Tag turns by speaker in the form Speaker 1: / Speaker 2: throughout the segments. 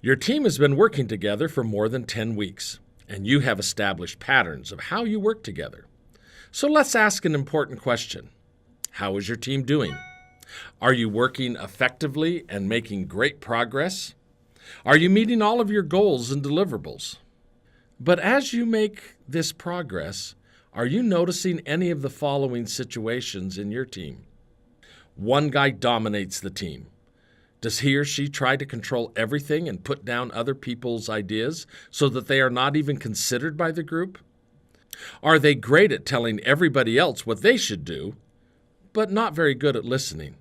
Speaker 1: Your team has been working together for more than 10 weeks, and you have established patterns of how you work together. So let's ask an important question. How is your team doing? Are you working effectively and making great progress? Are you meeting all of your goals and deliverables? But as you make this progress, are you noticing any of the following situations in your team? One guy dominates the team. Does he or she try to control everything and put down other people's ideas so that they are not even considered by the group? Are they great at telling everybody else what they should do, but not very good at listening?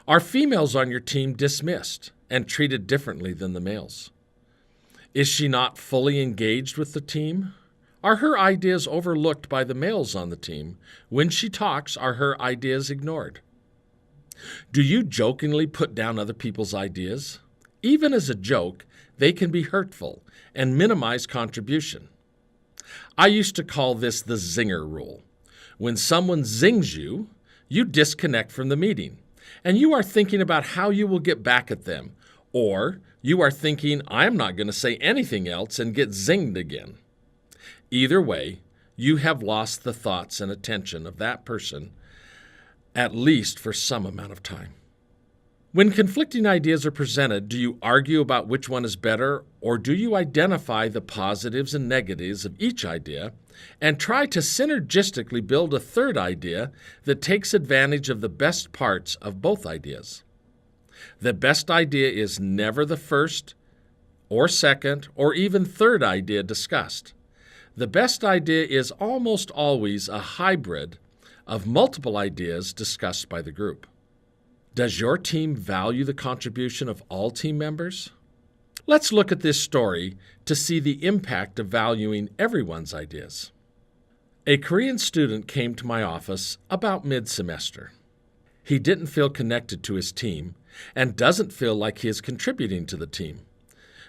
Speaker 1: Are females on your team dismissed and treated differently than the males? Is she not fully engaged with the team? Are her ideas overlooked by the males on the team? When she talks, are her ideas ignored? Do you jokingly put down other people's ideas? Even as a joke, they can be hurtful and minimize contribution. I used to call this the zinger rule. When someone zings you, you disconnect from the meeting, and you are thinking about how you will get back at them, or you are thinking, I'm not going to say anything else and get zinged again. Either way, you have lost the thoughts and attention of that person, at least for some amount of time. When conflicting ideas are presented, do you argue about which one is better, or do you identify the positives and negatives of each idea and try to synergistically build a third idea that takes advantage of the best parts of both ideas? The best idea is never the first or second or even third idea discussed. The best idea is almost always a hybrid of multiple ideas discussed by the group. Does your team value the contribution of all team members? Let's look at this story to see the impact of valuing everyone's ideas. A Korean student came to my office about mid-semester. He didn't feel connected to his team and doesn't feel like he is contributing to the team.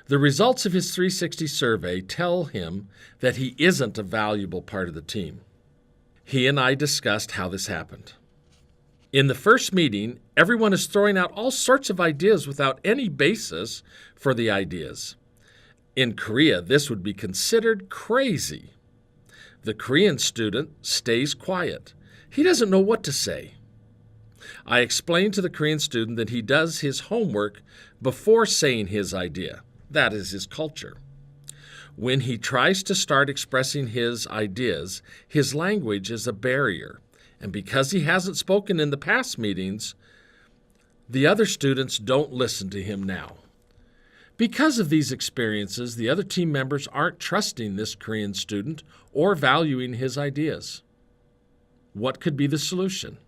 Speaker 1: The results of his 360 survey tell him that he isn't a valuable part of the team. He and I discussed how this happened. In the first meeting, everyone is throwing out all sorts of ideas without any basis for the ideas. In Korea, this would be considered crazy. The Korean student stays quiet. He doesn't know what to say. I explained to the Korean student that he does his homework before saying his idea. That is his culture. When he tries to start expressing his ideas, his language is a barrier. And because he hasn't spoken in the past meetings, the other students don't listen to him now. Because of these experiences, the other team members aren't trusting this Korean student or valuing his ideas. What could be the solution?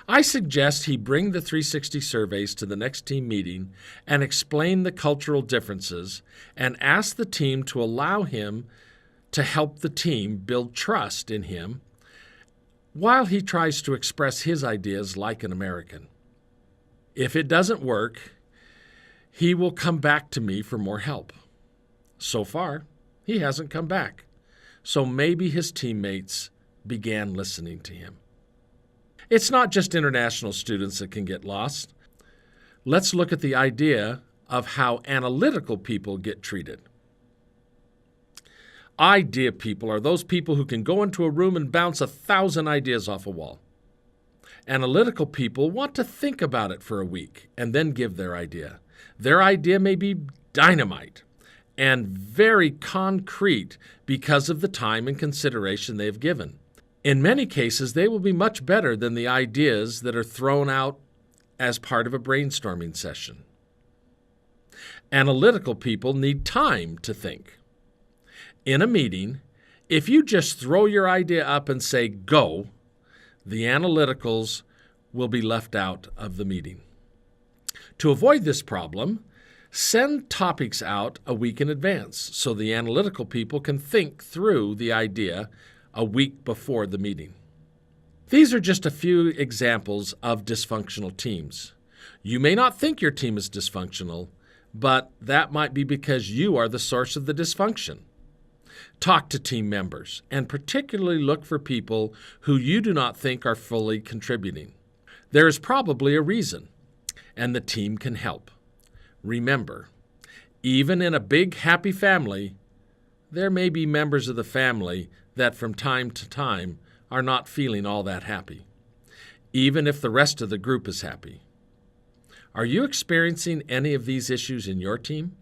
Speaker 1: I suggest he bring the 360 surveys to the next team meeting and explain the cultural differences and ask the team to allow him to help the team build trust in him while he tries to express his ideas like an American. If it doesn't work, he will come back to me for more help. So far, he hasn't come back. So maybe his teammates began listening to him. It's not just international students that can get lost. Let's look at the idea of how analytical people get treated. Idea people are those people who can go into a room and bounce 1,000 ideas off a wall. Analytical people want to think about it for a week and then give their idea. Their idea may be dynamite and very concrete because of the time and consideration they've given. In many cases, they will be much better than the ideas that are thrown out as part of a brainstorming session. Analytical people need time to think. In a meeting, if you just throw your idea up and say, go, the analyticals will be left out of the meeting. To avoid this problem, send topics out a week in advance so the analytical people can think through the idea a week before the meeting. These are just a few examples of dysfunctional teams. You may not think your team is dysfunctional, but that might be because you are the source of the dysfunction. Talk to team members, and particularly look for people who you do not think are fully contributing. There is probably a reason, and the team can help. Remember, Even in a big, happy family, there may be members of the family that from time to time are not feeling all that happy, even if the rest of the group is happy. Are you experiencing any of these issues in your team?